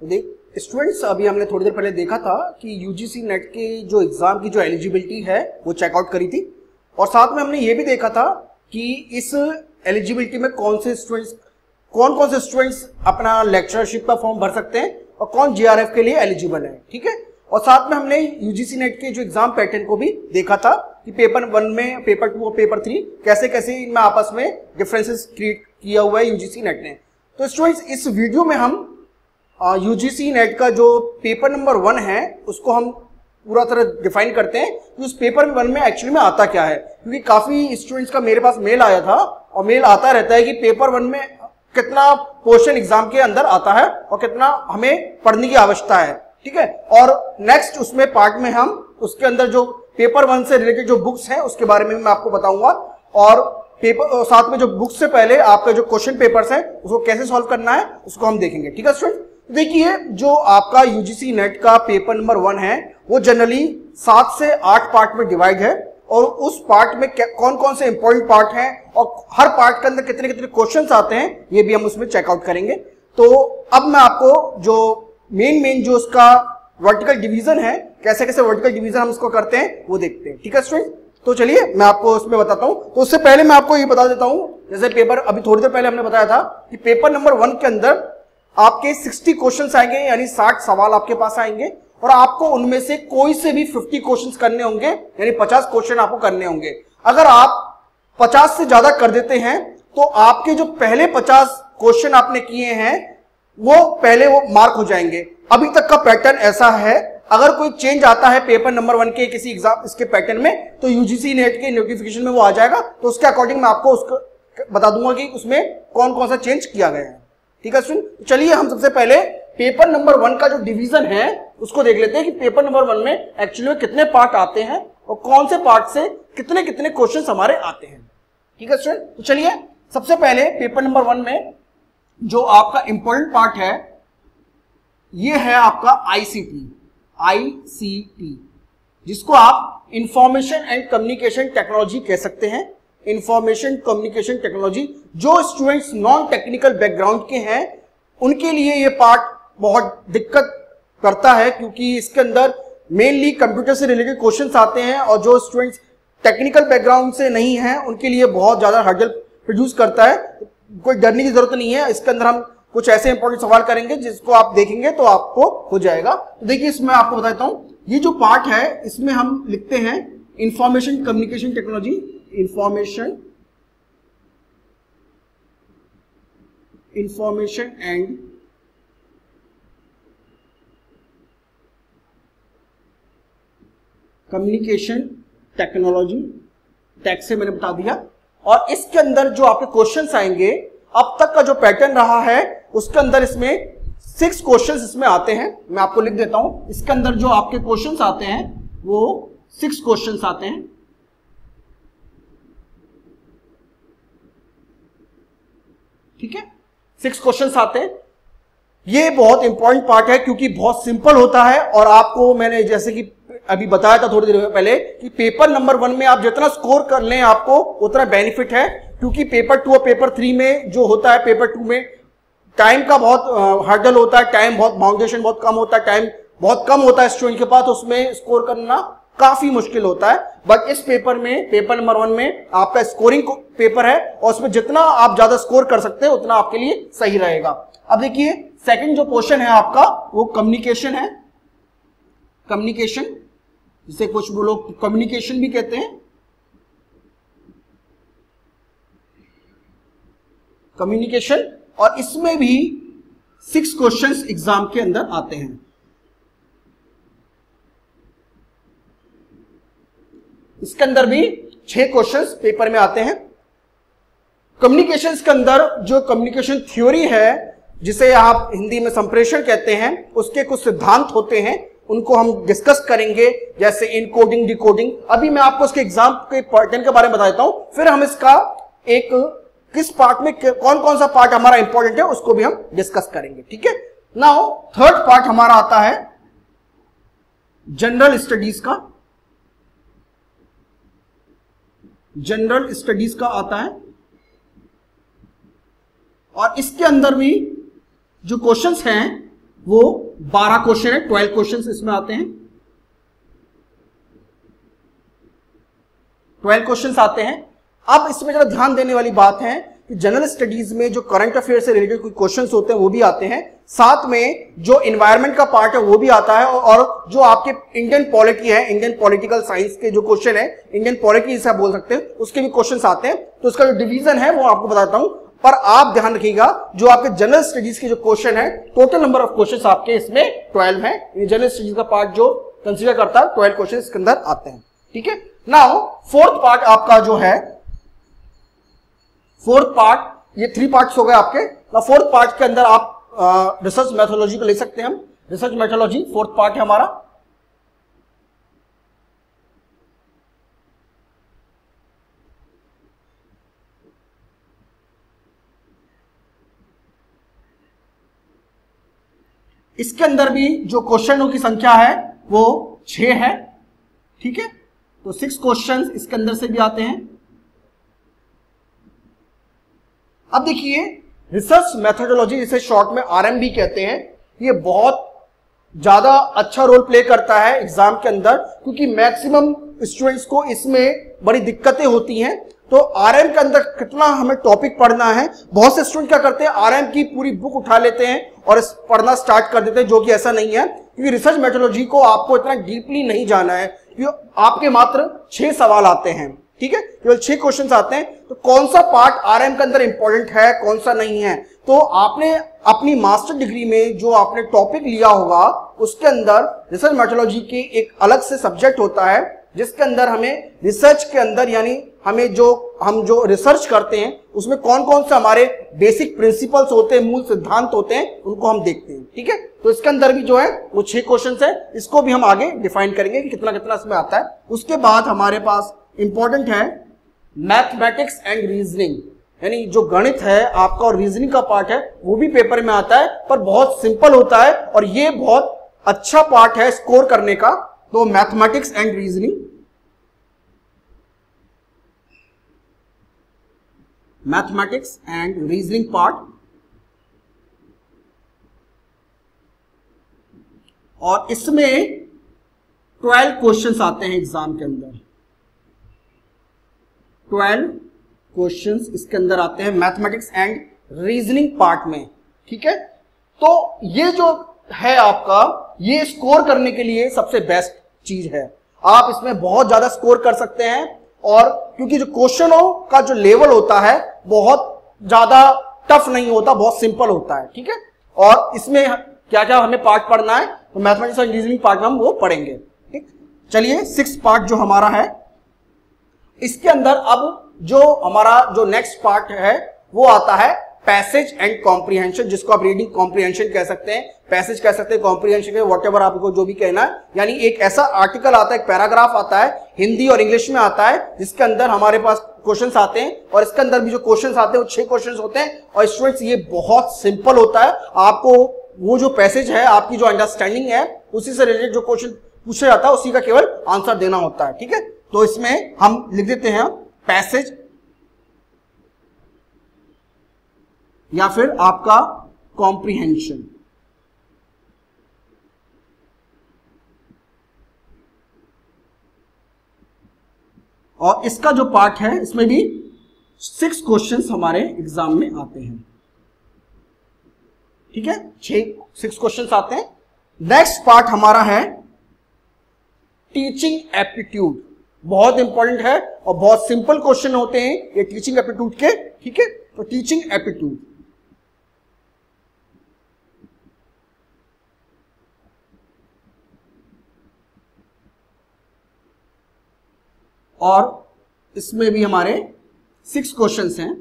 देख स्टूडेंट्स, अभी हमने थोड़ी देर पहले देखा था कि यूजीसी नेट के जो एग्जाम की जो एलिजिबिलिटी है वो चेकआउट करी थी, और साथ में हमने ये भी देखा था कि इस एलिजिबिलिटी में कौन से स्टूडेंट्स अपना लेक्चरशिप का फॉर्म भर सकते हैं और कौन जीआरएफ के लिए एलिजिबल है। ठीक है, और साथ में हमने यूजीसी नेट के जो एग्जाम पैटर्न को भी देखा था कि पेपर 1 में, पेपर 2 और पेपर 3 कैसे कैसे इनमें आपस में डिफरेंसेस क्रिएट किया हुआ है यूजीसी नेट ने। तो स्टूडेंट्स, इस वीडियो में हम यूजीसी नेट का जो पेपर नंबर 1 है उसको हम पूरा तरह डिफाइन करते हैं कि उस पेपर 1 में एक्चुअली में आता क्या है, क्योंकि काफी स्टूडेंट्स का मेरे पास मेल आया था और मेल आता रहता है कि पेपर 1 में कितना पोर्शन एग्जाम के अंदर आता है और कितना हमें पढ़ने की आवश्यकता है। ठीक है, और नेक्स्ट उसमें पार्ट में हम उसके अंदर जो पेपर 1 से रिलेटेड जो बुक्स हैं उसके बारे में मैं आपको बताऊंगा, और पेपर साथ में जो बुक्स से पहले आपका जो क्वेश्चन पेपर्स है उसको कैसे सॉल्व करना है उसको हम देखेंगे। ठीक है स्टूडेंट, देखिए जो आपका यूजीसी नेट का पेपर नंबर 1 है वो जनरली 7 से 8 पार्ट में डिवाइड है, और उस पार्ट में कौन कौन से इंपॉर्टेंट पार्ट हैं और हर पार्ट के अंदर कितने कितने क्वेश्चंस आते हैं ये भी हम उसमें चेकआउट करेंगे। तो अब मैं आपको जो मेन जो उसका वर्टिकल डिवीजन है, कैसे कैसे वर्टिकल डिवीजन हम इसको करते हैं वो देखते हैं। ठीक है स्टूडेंट, तो चलिए मैं आपको उसमें बताता हूं। तो उससे पहले मैं आपको ये बता देता हूं, जैसे पेपर अभी थोड़ी देर पहले हमने बताया था कि पेपर नंबर 1 के अंदर आपके 60 क्वेश्चंस आएंगे, यानी 60 सवाल आपके पास आएंगे, और आपको उनमें से कोई से भी 50 क्वेश्चंस करने होंगे, यानी 50 क्वेश्चन आपको करने होंगे। अगर आप 50 से ज्यादा कर देते हैं तो आपके जो पहले 50 क्वेश्चन आपने किए हैं वो पहले वो मार्क हो जाएंगे। अभी तक का पैटर्न ऐसा है, अगर कोई चेंज आता है पेपर नंबर 1 के किसी एग्जाम इसके पैटर्न में तो यूजीसी नेट के नोटिफिकेशन में वो आ जाएगा, तो उसके अकॉर्डिंग मैं आपको उसको बता दूंगा कि उसमें कौन कौन सा चेंज किया गया है। ठीक है स्टूडेंट, चलिए हम सबसे पहले पेपर नंबर 1 का जो डिवीजन है उसको देख लेते हैं कि पेपर नंबर 1 में एक्चुअली में कितने पार्ट आते हैं और कौन से पार्ट से कितने कितने क्वेश्चन हमारे आते हैं। ठीक है स्टूडेंट, तो चलिए सबसे पहले पेपर नंबर 1 में जो आपका इंपॉर्टेंट पार्ट है ये है आपका आईसीटी, जिसको आप इंफॉर्मेशन एंड कम्युनिकेशन टेक्नोलॉजी कह सकते हैं। इंफॉर्मेशन कम्युनिकेशन टेक्नोलॉजी, जो स्टूडेंट्स नॉन टेक्निकल बैकग्राउंड के हैं उनके लिए ये पार्ट बहुत दिक्कत करता है, क्योंकि इसके अंदर मेनली कंप्यूटर से रिलेटेड क्वेश्चंस आते हैं, और जो स्टूडेंट्स टेक्निकल बैकग्राउंड से नहीं है उनके लिए बहुत ज्यादा हर्डल प्रोड्यूस करता है। कोई डरने की जरूरत नहीं है, इसके अंदर हम कुछ ऐसे इंपॉर्टेंट सवाल करेंगे जिसको आप देखेंगे तो आपको हो जाएगा। तो देखिए इसमें आपको बताता हूं, ये जो पार्ट है इसमें हम लिखते हैं information communication technology, information and communication technology, tag से मैंने बता दिया। और इसके अंदर जो आपके क्वेश्चंस आएंगे, अब तक का जो पैटर्न रहा है उसके अंदर इसमें 6 क्वेश्चंस इसमें आते हैं। मैं आपको लिख देता हूं, इसके अंदर जो आपके क्वेश्चंस आते हैं वो 6 क्वेश्चंस आते हैं। ठीक है, 6 क्वेश्चंस आते हैं। ये बहुत इंपॉर्टेंट पार्ट है क्योंकि बहुत सिंपल होता है, और आपको मैंने जैसे कि अभी बताया था थोड़ी देर पहले कि पेपर नंबर 1 में आप जितना स्कोर कर लें आपको उतना बेनिफिट है, क्योंकि पेपर 2 और पेपर 3 में जो होता है, पेपर 2 में टाइम का बहुत हर्डल होता है, टाइम बहुत बाउंडेशन बहुत कम होता है, टाइम बहुत कम होता है स्टूडेंट के पास, उसमें स्कोर करना काफी मुश्किल होता है। बट इस पेपर में, पेपर नंबर 1 में आपका स्कोरिंग पेपर है और उसमें जितना आप ज्यादा स्कोर कर सकते हैं उतना आपके लिए सही रहेगा। अब देखिए सेकंड जो क्वेश्चन है आपका वो कम्युनिकेशन है। कम्युनिकेशन, जिसे कुछ लोग कम्युनिकेशन भी कहते हैं, कम्युनिकेशन, और इसमें भी 6 क्वेश्चंस एग्जाम के अंदर आते हैं। इसके अंदर भी 6 क्वेश्चंस पेपर में आते हैं। कम्युनिकेशंस के अंदर जो कम्युनिकेशन थ्योरी है, जिसे आप हिंदी में संप्रेषण कहते हैं, उसके कुछ सिद्धांत होते हैं, उनको हम डिस्कस करेंगे, जैसे इनकोडिंग, डिकोडिंग। अभी मैं आपको इसके एग्जाम के पैटर्न के बारे में बता देता हूं, फिर हम इसका एक किस पार्ट में कौन कौन सा पार्ट हमारा इंपॉर्टेंट है उसको भी हम डिस्कस करेंगे। ठीक है, नाउ थर्ड पार्ट हमारा आता है जनरल स्टडीज का। जनरल स्टडीज का आता है, और इसके अंदर भी जो क्वेश्चंस हैं वो 12 क्वेश्चन है, 12 क्वेश्चन इसमें आते हैं, 12 क्वेश्चन आते हैं। अब इसमें जरा ध्यान देने वाली बात है कि जनरल स्टडीज में जो करंट अफेयर से रिलेटेड कोई क्वेश्चंस होते हैं वो भी आते हैं, साथ में जो एनवायरनमेंट का पार्ट है वो भी आता है, और जो आपके इंडियन पॉलिटी है, इंडियन पॉलिटिकल साइंस के जो क्वेश्चन है, इंडियन पॉलिटी जिसे आप बोल सकते हैं, उसके भी क्वेश्चंस आते हैं। तो उसका जो डिवीजन है वो आपको बताता हूं, पर आप ध्यान रखिएगा जो आपके जनरल स्टडीज के जो क्वेश्चन है, टोटल नंबर ऑफ क्वेश्चन आपके इसमें 12 है। जनरल स्टडीज का पार्ट जो कंसीडर करता है 12 क्वेश्चन इसके अंदर आते हैं, ठीक है। नाउ फोर्थ पार्ट आपका जो है, फोर्थ पार्ट, ये 3 पार्ट्स हो गए आपके। फोर्थ पार्ट के अंदर आप रिसर्च मेथोलॉजी को ले सकते हैं हम, रिसर्च मेथोलॉजी फोर्थ पार्ट है हमारा। इसके अंदर भी जो क्वेश्चनों की संख्या है वो 6 है, ठीक है। तो 6 क्वेश्चंस इसके अंदर से भी आते हैं। अब देखिए रिसर्च मेथोडोलॉजी, जिसे शॉर्ट में आरएमबी कहते हैं, ये बहुत ज्यादा अच्छा रोल प्ले करता है एग्जाम के अंदर, क्योंकि मैक्सिमम स्टूडेंट्स को इसमें बड़ी दिक्कतें होती हैं। तो आरएम के अंदर कितना हमें टॉपिक पढ़ना है, बहुत से स्टूडेंट क्या करते हैं आरएम की पूरी बुक उठा लेते हैं और पढ़ना स्टार्ट कर देते हैं, जो कि ऐसा नहीं है, क्योंकि रिसर्च मेथोडोलॉजी को आपको इतना डीपली नहीं जाना है, क्योंकि आपके मात्र 6 सवाल आते हैं, ठीक है, केवल 6 क्वेश्चंस आते हैं। तो कौन सा पार्ट आरएम के अंदर इंपॉर्टेंट है, कौन सा नहीं है, तो आपने अपनी मास्टर डिग्री में जो आपने टॉपिक लिया होगा उसके अंदर रिसर्च मेथोडोलॉजी के एक अलग से सब्जेक्ट होता है, जिसके अंदर हमें रिसर्च के अंदर, यानी हम जो रिसर्च करते हैं उसमें कौन कौन से हमारे बेसिक प्रिंसिपल्स होते हैं, मूल सिद्धांत होते हैं, उनको हम देखते हैं, ठीक है। तो इसके अंदर भी जो है वो 6 क्वेश्चंस है, इसको भी हम आगे डिफाइन करेंगे कि कितना कितना इसमें आता है। उसके बाद हमारे पास इंपॉर्टेंट है मैथमेटिक्स एंड रीजनिंग, यानी जो गणित है आपका और रीजनिंग का पार्ट है वो भी पेपर में आता है, पर बहुत सिंपल होता है और ये बहुत अच्छा पार्ट है स्कोर करने का। तो mathematics and reasoning, mathematics and reasoning part, और इसमें 12 क्वेश्चंस आते हैं एग्जाम के अंदर, 12 क्वेश्चंस इसके अंदर आते हैं मैथमेटिक्स एंड रीजनिंग पार्ट में, ठीक है। तो ये जो है आपका, ये स्कोर करने के लिए सबसे बेस्ट चीज है, आप इसमें बहुत ज्यादा स्कोर कर सकते हैं, और क्योंकि जो क्वेश्चनों का जो लेवल होता है बहुत ज्यादा टफ नहीं होता, बहुत सिंपल होता है, ठीक है। और इसमें क्या क्या हमें पार्ट पढ़ना है, तो मैथमेटिक्स एंड रीजनिंग पार्ट में हम वो पढ़ेंगे, ठीक। चलिए 6 पार्ट जो हमारा है, इसके अंदर अब जो हमारा जो नेक्स्ट पार्ट है वो आता है पैसेज एंड कॉम्प्रिहेंशन, जिसको आप रीडिंग कॉम्प्रिहेंशन कह सकते हैं, पैसेज कह सकते हैं, कॉम्प्रिहेंशन वॉट एवर आपको जो भी कहना है। यानी एक ऐसा आर्टिकल आता है, एक पैराग्राफ आता है, हिंदी और इंग्लिश में आता है, जिसके अंदर हमारे पास क्वेश्चंस आते हैं, और इसके अंदर भी जो क्वेश्चंस आते हैं वो 6 क्वेश्चंस होते हैं। और स्टूडेंट्स ये बहुत सिंपल होता है, आपको वो जो पैसेज है, आपकी जो अंडरस्टैंडिंग है, उसी से रिलेटेड जो क्वेश्चन पूछा जाता है उसी का केवल आंसर देना होता है, ठीक है। तो इसमें हम लिख देते हैं पैसेज या फिर आपका कॉम्प्रिहेंशन। और इसका जो पार्ट है इसमें भी 6 क्वेश्चंस हमारे एग्जाम में आते हैं, ठीक है, 6 क्वेश्चंस आते हैं। नेक्स्ट पार्ट हमारा है टीचिंग एप्टीट्यूड, बहुत इंपॉर्टेंट है और बहुत सिंपल क्वेश्चन होते हैं ये टीचिंग एप्टीट्यूड के, ठीक है। तो टीचिंग एप्टीट्यूड, और इसमें भी हमारे 6 क्वेश्चंस हैं।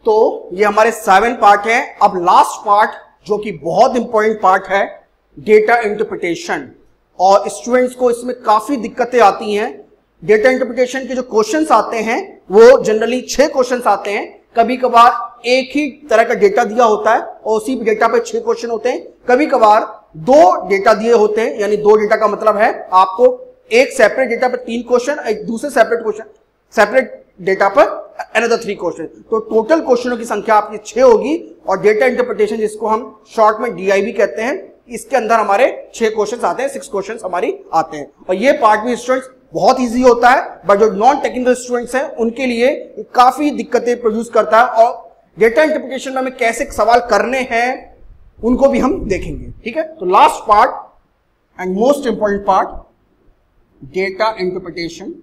तो ये हमारे 7 पार्ट हैं। अब लास्ट पार्ट जो कि बहुत इंपॉर्टेंट पार्ट है, डेटा इंटरप्रिटेशन, और स्टूडेंट्स को इसमें काफी दिक्कतें आती हैं। डेटा इंटरप्रिटेशन के जो क्वेश्चंस आते हैं वो जनरली 6 क्वेश्चंस आते हैं, कभी कभार एक ही तरह का डेटा दिया होता है और उसी डेटा पे 6 क्वेश्चन होते हैं, कभी कभार 2 डेटा दिए होते हैं, यानी 2 डेटा का मतलब है आपको एक सेपरेट डेटा पर 3 क्वेश्चन, एक दूसरे सेपरेट डेटा पर another 3 क्वेश्चन। तो टोटल क्वेश्चनों की संख्या आपकी 6 होगी और डेटा इंटरप्रिटेशन जिसको हम शॉर्ट में DIB कहते हैं, इसके अंदर हमारे 6 क्वेश्चन आते हैं, 6 क्वेश्चन हमारी आते हैं। और ये पार्ट भी स्टूडेंट्स बहुत इजी होता है, बट जो नॉन टेक्निकल स्टूडेंट्स हैं उनके लिए काफी दिक्कतें प्रोड्यूस करता है। और डेटा इंटरप्रिटेशन में हमें कैसे सवाल करने हैं उनको भी हम देखेंगे। ठीक है, तो last part and most important part, data interpretation.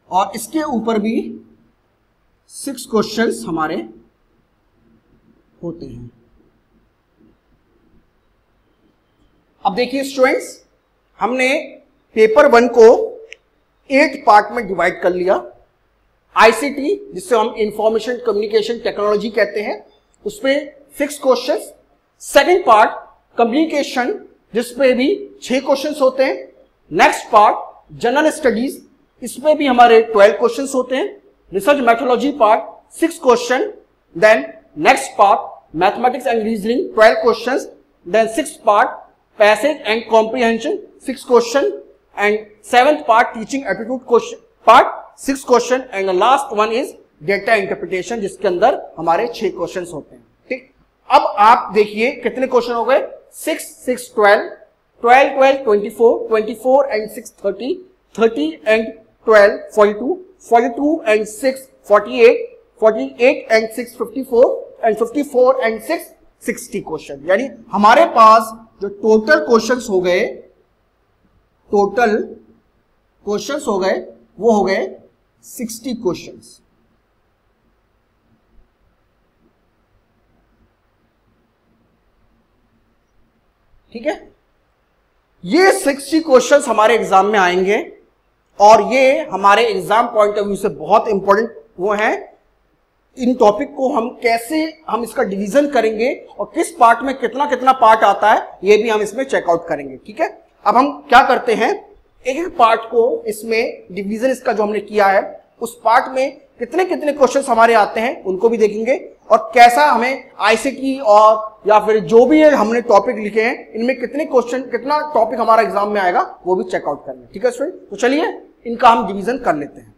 और इसके ऊपर भी 6 क्वेश्चंस हमारे होते हैं। अब देखिए स्टूडेंट्स, हमने पेपर 1 को 8 पार्ट में डिवाइड कर लिया। ICT जिससे हम इंफॉर्मेशन कम्युनिकेशन टेक्नोलॉजी कहते हैं, उसमें 6 क्वेश्चंस। सेकंड पार्ट कम्युनिकेशन जिसपे भी 6 क्वेश्चंस होते हैं। नेक्स्ट पार्ट जनरल स्टडीज, इसमें भी हमारे 12 क्वेश्चंस होते हैं। Research methodology part 6 question. Then next part mathematics and reasoning 12 questions. Then 6th part passage and comprehension 6 question. And 7th part teaching aptitude question part 6 question. And last one is data interpretation जिसके अंदर हमारे 6 question होते हैं। ठीक, अब आप देखिए कितने क्वेश्चन हो गए, 6 6 12, 12 12 24, 24 and 6 30, 30 and 12 42, 42 and 6 48, 48 and 6 54 and 54 and 6 60 question. यानी हमारे पास जो टोटल क्वेश्चंस हो गए, टोटल क्वेश्चंस हो गए वो हो गए 60 क्वेश्चंस। ठीक है, ये 60 क्वेश्चंस हमारे एग्जाम में आएंगे और ये हमारे एग्जाम पॉइंट ऑफ व्यू से बहुत इंपॉर्टेंट वो है। इन टॉपिक को हम कैसे हम इसका डिवीजन करेंगे और किस पार्ट में कितना कितना पार्ट आता है ये भी हम इसमें चेकआउट करेंगे। ठीक है, अब हम क्या करते हैं, एक एक पार्ट को इसमें डिवीजन इसका जो हमने किया है उस पार्ट में कितने कितने क्वेश्चंस हमारे आते हैं उनको भी देखेंगे और कैसा हमें ICT और या फिर जो भी हमने टॉपिक लिखे हैं इनमें कितने क्वेश्चन कितना टॉपिक हमारा एग्जाम में आएगा वो भी चेकआउट करना है। ठीक है स्टूडेंट, तो चलिए इनका हम डिवीजन कर लेते हैं।